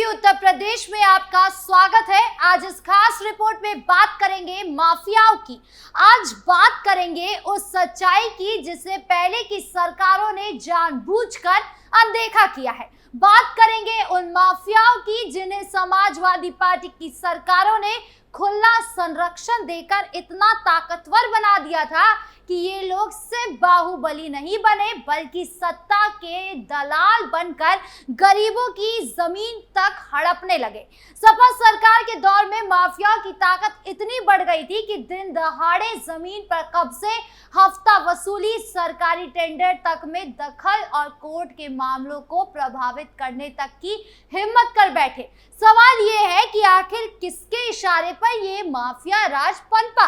UP Uttar Pradesh में आपका स्वागत है। आज इस खास रिपोर्ट में बात करेंगे माफियाओं की। आज बात करेंगे उस सच्चाई की जिसे पहले की सरकारों ने जानबूझकर अनदेखा किया है। बात करेंगे उन माफियाओं की जिन्हें समाजवादी पार्टी की सरकारों ने खुला संरक्षण देकर इतना ताकतवर बना दिया था कि ये लोग सिर्फ बाहुबली नहीं बने बल्कि सत्ता के दलाल बनकर गरीबों की जमीन तक हड़पने लगे। सपा सरकार के दौर में माफियाओं की ताकत इतनी बढ़ गई थी कि दिन दहाड़े जमीन पर कब्जे, हफ्ता वसूली, सरकारी टेंडर तक में दखल और कोर्ट के मामलों को प्रभावित करने तक की हिम्मत कर बैठे। सवाल ये है कि आखिर किसके इशारे पर ये माफिया राज पनपा,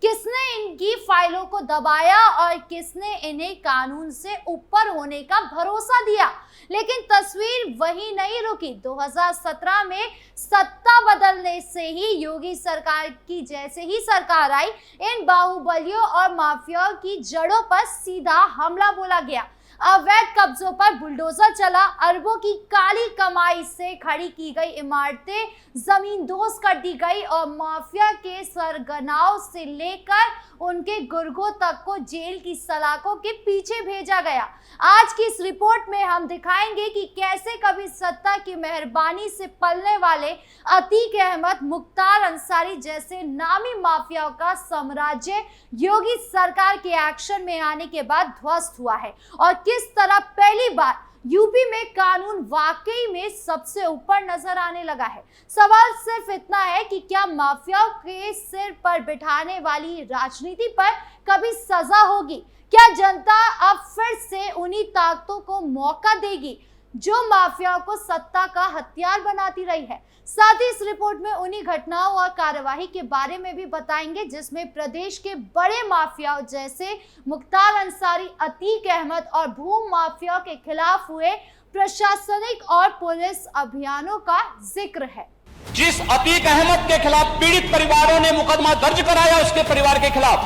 किसने इनकी फाइलों को दबाया और किसने इन्हें कानून से ऊपर होने का भरोसा दिया। लेकिन तस्वीर वही नहीं रुकी। 2017 में सत्ता बदलने से ही योगी सरकार की जैसे ही सरकार आई, इन बाहुबलियों और माफियाओं की जड़ों पर सीधा हमला बोला गया। अवैध कब्जों पर बुलडोजर चला, अरबों की काली कमाई से खड़ी की गई इमारतें जमींदोज कर दी गई और माफिया के सरगनाओं से लेकर उनके गुर्गों तक को जेल की सलाखों के पीछे भेजा गया। आज की इस रिपोर्ट में हम दिखाएंगे कि कैसे कभी सत्ता की मेहरबानी से पलने वाले अतीक अहमद, मुख्तार अंसारी जैसे नामी माफियाओं का साम्राज्य योगी सरकार के एक्शन में आने के बाद ध्वस्त हुआ है और किस तरह पहली बार यूपी में कानून वाकई में सबसे ऊपर नजर आने लगा है। सवाल सिर्फ इतना है कि क्या माफियाओं के सिर पर बिठाने वाली राजनीति पर कभी सजा होगी? क्या जनता अब फिर से उन्हीं ताकतों को मौका देगी जो माफियाओं को सत्ता का हथियार बनाती रही है? साथ ही इस रिपोर्ट में उन्हीं घटनाओं और कार्यवाही के बारे में भी बताएंगे जिसमें प्रदेश के बड़े माफियाओं जैसे मुख्तार अंसारी, अतीक अहमद और भूमि माफियाओं के खिलाफ हुए प्रशासनिक और पुलिस अभियानों का जिक्र है। जिस अतीक अहमद के खिलाफ पीड़ित परिवारों ने मुकदमा दर्ज कराया, उसके परिवार के खिलाफ,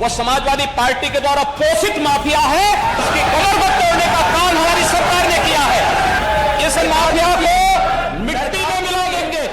वो समाजवादी पार्टी के द्वारा पोषित माफिया है। उसकी कमर को तोड़ने का काम हमारी सरकार ने किया है। इस माफिया को मिट्टी में मिला देंगे।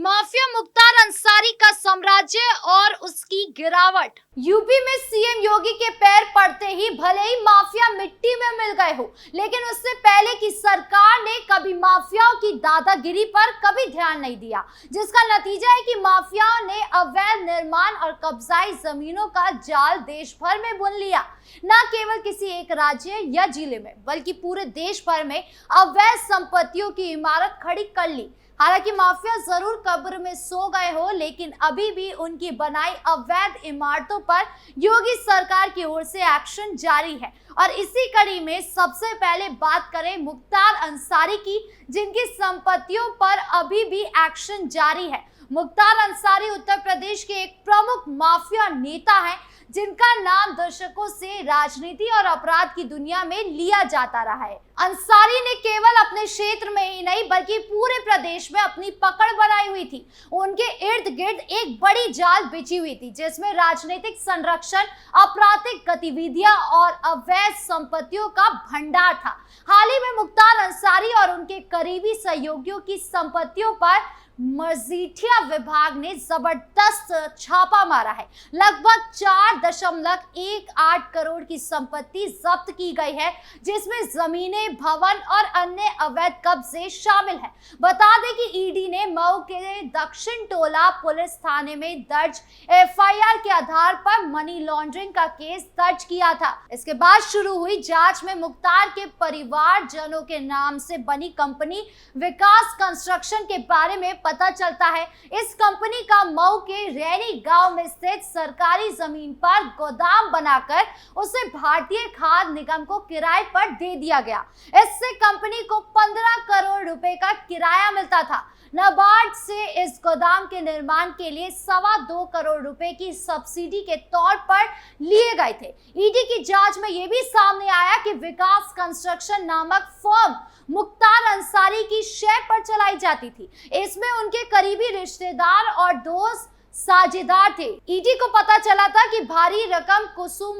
माफिया मुख्तार अंसारी का साम्राज्य और उसकी गिरावट। यूपी में सीएम योगी के पैर पड़ते ही भले ही माफिया मिट्टी में मिल गए हो, लेकिन उससे पहले की सरकार ने कभी माफियाओं की दादागिरी पर कभी ध्यान नहीं दिया, जिसका नतीजा है कि माफियाओं ने अवैध निर्माण और कब्जाई जमीनों का जाल देश भर में बुन लिया। न केवल किसी एक राज्य या जिले में बल्कि पूरे देश भर में अवैध संपत्तियों की इमारत खड़ी कर ली। हालांकि माफिया जरूर कब्र में सो गए हो, लेकिन अभी भी उनकी बनाई अवैध इमारतों पर योगी सरकार की ओर से एक्शन जारी है। और इसी कड़ी में सबसे पहले बात करें मुख्तार अंसारी की, जिनकी संपत्तियों पर अभी भी एक्शन जारी है। मुख्तार अंसारी उत्तर प्रदेश के एक प्रमुख माफिया नेता हैं, जिनका नाम दशकों से राजनीति और अपराध की दुनिया में लिया जाता रहा है। अंसारी ने केवल अपने क्षेत्र में ही नहीं बल्कि पूरे प्रदेश में अपनी पकड़ बनाई हुई थी। उनके इर्द गिर्द एक बड़ी जाल बिछी हुई थी जिसमें राजनीतिक संरक्षण, आपराधिक गतिविधियां और अवैध संपत्तियों का भंडार था। हाल ही में मुख्तार अंसारी और उनके करीबी सहयोगियों की संपत्तियों पर मजीठिया विभाग ने जबरदस्त छापा मारा है। लगभग 4.18 करोड़ की संपत्ति जब्त की गई है, जिसमें जमीनें, भवन और अन्य अवैध कब्जे शामिल हैं। बता दें कि ईडी ने मऊ के दक्षिण टोला पुलिस थाने में दर्ज एफआईआर के आधार पर मनी लॉन्ड्रिंग का केस दर्ज किया था। इसके बाद शुरू हुई जांच में मुख्तार के परिवारजनों के नाम से बनी कंपनी विकास कंस्ट्रक्शन के बारे में पता चलता है। इस कंपनी का मऊ के रैनी गांव में स्थित सरकारी जमीन पर गोदाम बनाकर उसे भारतीय खाद्य निगम को किराए पर दे दिया गया। इससे कंपनी को 15 करोड़ रुपए का किराया मिलता था। नाबार्ड से इस गोदाम के निर्माण के लिए 2.25 करोड़ रुपए की सब्सिडी के तौर पर लिए गए थे। ईडी की जांच में यह भी सामने आया कि विकास कंस्ट्रक्शन नामक फर्म मुख्तार अंसारी की शेयर पर चलाई जाती थी। इसमें उनके करीबी रिश्तेदार और दोस्त साझेदार थे। ईडी को पता चला था कि भारी रकम Kusum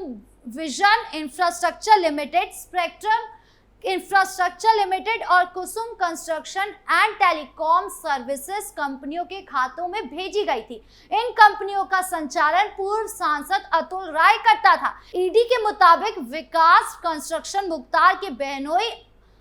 vision infrastructure limited, spectrum infrastructure limited और Kusum construction and telecom services कंपनियों के खातों में भेजी गई थी। इन कंपनियों का संचालन पूर्व सांसद अतुल राय करता था। ईडी के मुताबिक विकास कंस्ट्रक्शन मुख्तार के बहनोई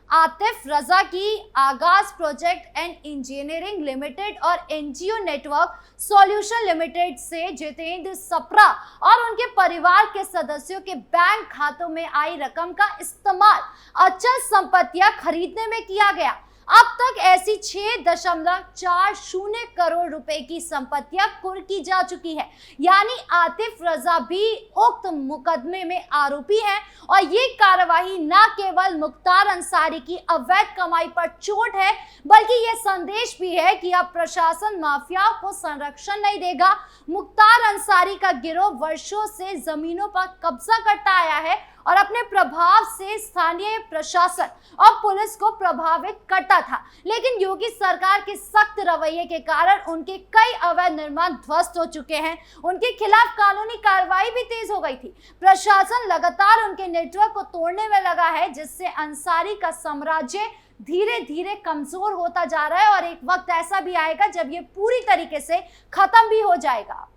आतिफ रजा की आगाज प्रोजेक्ट एंड इंजीनियरिंग लिमिटेड और एनजीओ नेटवर्क सॉल्यूशन लिमिटेड से जितेंद्र सप्रा और उनके परिवार के सदस्यों के बैंक खातों में आई रकम का इस्तेमाल अचल संपत्तियां खरीदने में किया गया। अब तक ऐसी 6.40 करोड़ रुपए की संपत्तियां कुर्क की जा चुकी है। यानी आतिफ रजा भी उक्त मुकदमे में आरोपी हैं और ये कार्रवाई न केवल मुख्तार अंसारी की अवैध कमाई पर चोट है, बल्कि ये संदेश भी है कि अब प्रशासन माफियाओं को संरक्षण नहीं देगा। मुख्तार अंसारी का गिरोह वर्षों से जमीनों पर कब्जा करता आया है और अपने प्रभाव से स्थानीय प्रशासन और पुलिस को प्रभावित करता था, लेकिन योगी सरकार के सख्त रवैये के कारण उनके कई अवैध निर्माण ध्वस्त हो चुके हैं। उनके खिलाफ कानूनी कार्रवाई भी तेज हो गई थी। प्रशासन लगातार उनके नेटवर्क को तोड़ने में लगा है, जिससे अंसारी का साम्राज्य धीरे धीरे कमजोर होता जा रहा है और एक वक्त ऐसा भी आएगा जब ये पूरी तरीके से खत्म भी हो जाएगा।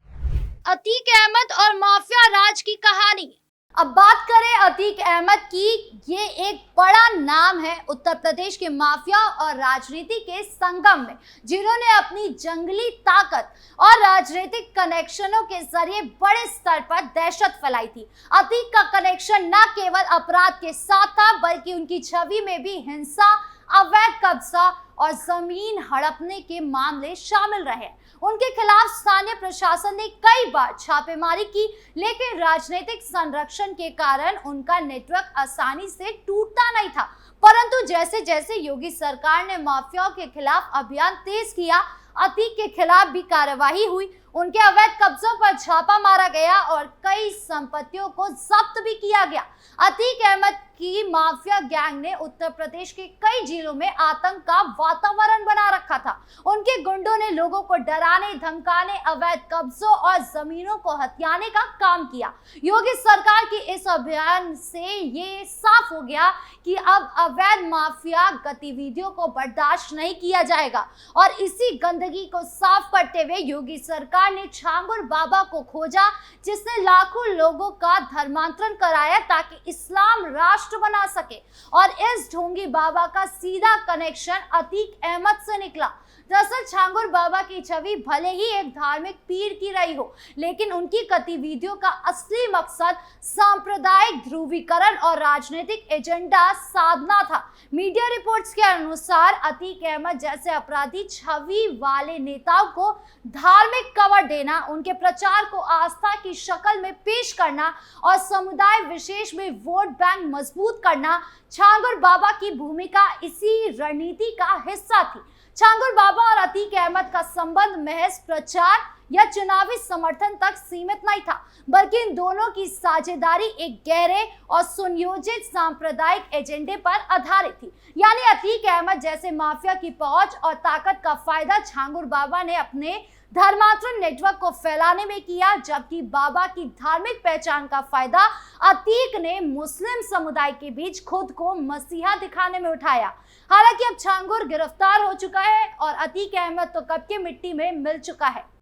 अतीक अहमद और माफिया राज की कहानी। अब बात करें अतीक अहमद की। ये एक बड़ा नाम है उत्तर प्रदेश के माफिया और राजनीति के संगम में, जिन्होंने अपनी जंगली ताकत और राजनीतिक कनेक्शनों के जरिए बड़े स्तर पर दहशत फैलाई थी। अतीक का कनेक्शन न केवल अपराध के साथ था, बल्कि उनकी छवि में भी हिंसा, अवैध कब्जा और जमीन हड़पने के मामले शामिल रहे। उनके खिलाफ स्थानीय प्रशासन ने कई बार छापेमारी की, लेकिन राजनीतिक संरक्षण के कारण उनका नेटवर्क आसानी से टूटता नहीं था। परंतु जैसे जैसे योगी सरकार ने माफियाओं के खिलाफ अभियान तेज किया, अतीक के खिलाफ भी कार्यवाही हुई। उनके अवैध कब्जों पर छापा मारा गया और कई संपत्तियों को जब्त भी किया गया। अतीक अहमद की माफिया गैंग ने उत्तर प्रदेश के कई जिलों में आतंक का वातावरण बना रखा था। उनके गुंडों ने लोगों को डराने, धमकाने, अवैध कब्जों और जमीनों को हथियाने का काम किया। योगी सरकार की इस अभियान से ये साफ हो गया कि अब अवैध माफिया गतिविधियों को बर्दाश्त नहीं किया जाएगा और इसी गंदगी को साफ करते हुए योगी सरकार ने छांगुर बाबा को खोजा, जिसने लाखों लोगों का धर्मांतरण कराया ताकि इस्लाम राष्ट्र बना सके। और इस ढोंगी बाबा का सीधा कनेक्शन अतीक अहमद से निकला। दरअसल छांगुर बाबा की छवि भले ही एक धार्मिक पीर की रही हो, लेकिन उनकी गतिविधियों का असली मकसद सांप्रदायिक ध्रुवीकरण और राजनीतिक एजेंडा साधना था। मीडिया रिपोर्ट्स के अनुसार अतीक अहमद जैसे अपराधी छवि वाले नेताओं को धार्मिक कवर देना, उनके प्रचार को आस्था की शक्ल में पेश करना और समुदाय विशेष में वोट बैंक मजबूत करना, छांगुर बाबा की भूमिका इसी रणनीति का हिस्सा थी। छांगुर बाबा और अतीक अहमद का संबंध महज प्रचार या चुनावी समर्थन तक सीमित नहीं था, बल्कि इन दोनों की साझेदारी एक गहरे और सुनियोजित सांप्रदायिक एजेंडे पर आधारित थी। यानी अतीक अहमद जैसे माफिया की पहुंच और ताकत का फायदा छांगुर बाबा ने अपने धर्मांतरण नेटवर्क को फैलाने में किया, जबकि बाबा की धार्मिक पहचान का फायदा अतीक ने मुस्लिम समुदाय के बीच खुद को मसीहा दिखाने में उठाया। हालांकि अब छांगुर गिरफ्तार हो चुका है और अतीक अहमद तो कब की मिट्टी में मिल चुका है।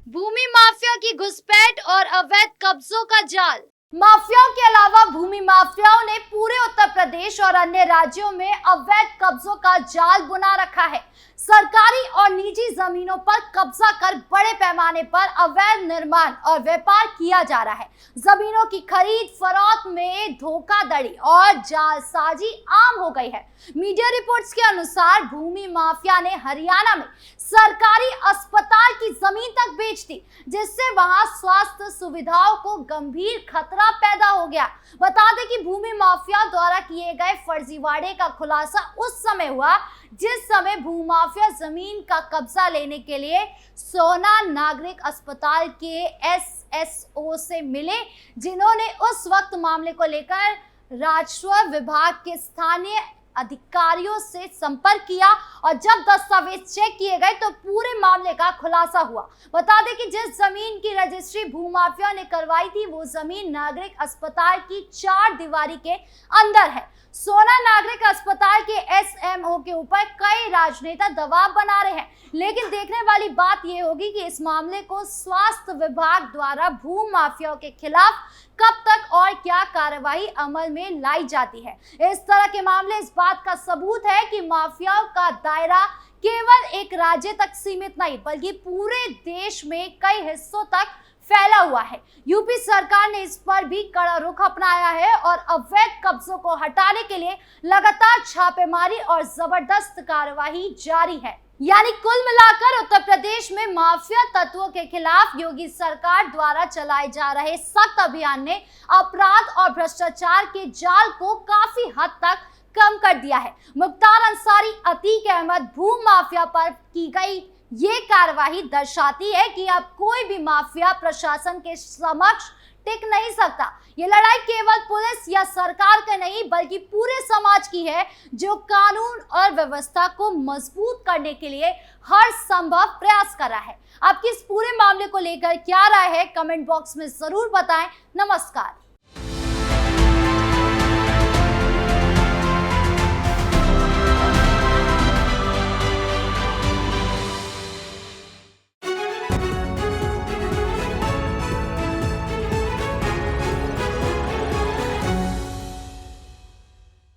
भूमि माफिया की घुसपैठ और अवैध कब्जों का जाल। माफियाओं के अलावा भूमि माफियाओं ने पूरे उत्तर प्रदेश और अन्य राज्यों में अवैध कब्जों का जाल बुना रखा है। सरकारी और निजी जमीनों पर कब्जा कर बड़े पैमाने पर अवैध निर्माण और व्यापार किया जा रहा है। जमीनों की खरीद फरोख्त में धोखाधड़ी और जालसाजी आम हो गई है। मीडिया रिपोर्ट्स के अनुसार भूमि माफिया ने हरियाणा में सरकारी अस्पताल की जमीन तक बेच दी, जिससे वहां स्वास्थ्य सुविधाओं को गंभीर खतरा पैदा हो गया। बता दें कि भूमि माफिया द्वारा किए गए फर्जीवाड़े का खुलासा उस समय हुआ जिस समय भूमाफिया जमीन का कब्जा लेने के लिए सोना नागरिक अस्पताल के SSO से मिले, जिन्होंने उस वक्त मामले को लेकर राजस्व विभाग के स्थानीय अधिकारियों से संपर्क किया और जब दस्तावेज चेक किए गए तो पूरे मामले का खुलासा हुआ। बता दें कि जिस जमीन की रजिस्ट्री भूमाफिया ने करवाई थी वो जमीन नागरिक अस्पताल की 4 दीवारी के अंदर है। सोना नागरिक अस्पताल के एसएमओ के ऊपर कई राजनेता दबाव बना रहे हैं, लेकिन देखने वाली बात यह होगी कि इस मामले को स्वास्थ्य विभाग द्वारा भू माफियाओं के खिलाफ कब तक और क्या कार्रवाई अमल में लाई जाती है। इस तरह के मामले इस बात का सबूत है कि माफियाओं का दायरा केवल एक राज्य तक सीमित नहीं बल्कि पूरे देश में कई हिस्सों तक फैला हुआ है। यूपी सरकार ने इस पर भी कड़ा रुख अपनाया है और अवैध कब्जों को हटाने के लिए लगातार छापेमारी और जबरदस्त कार्रवाई जारी है। यानी कुल मिलाकर उत्तर प्रदेश में माफिया तत्वों के खिलाफ योगी सरकार द्वारा चलाए जा रहे सख्त अभियान ने अपराध और भ्रष्टाचार के जाल को काफी हद तक कम कर दिया है। मुख्तार अंसारी, अतीक अहमद भू माफिया पर की गई ये कार्रवाई दर्शाती है कि अब कोई भी माफिया प्रशासन के समक्ष टिक नहीं सकता। ये लड़ाई केवल पुलिस या सरकार का नहीं बल्कि पूरे समाज की है, जो कानून और व्यवस्था को मजबूत करने के लिए हर संभव प्रयास कर रहा है। आपकी इस पूरे मामले को लेकर क्या राय है, कमेंट बॉक्स में जरूर बताएं। नमस्कार।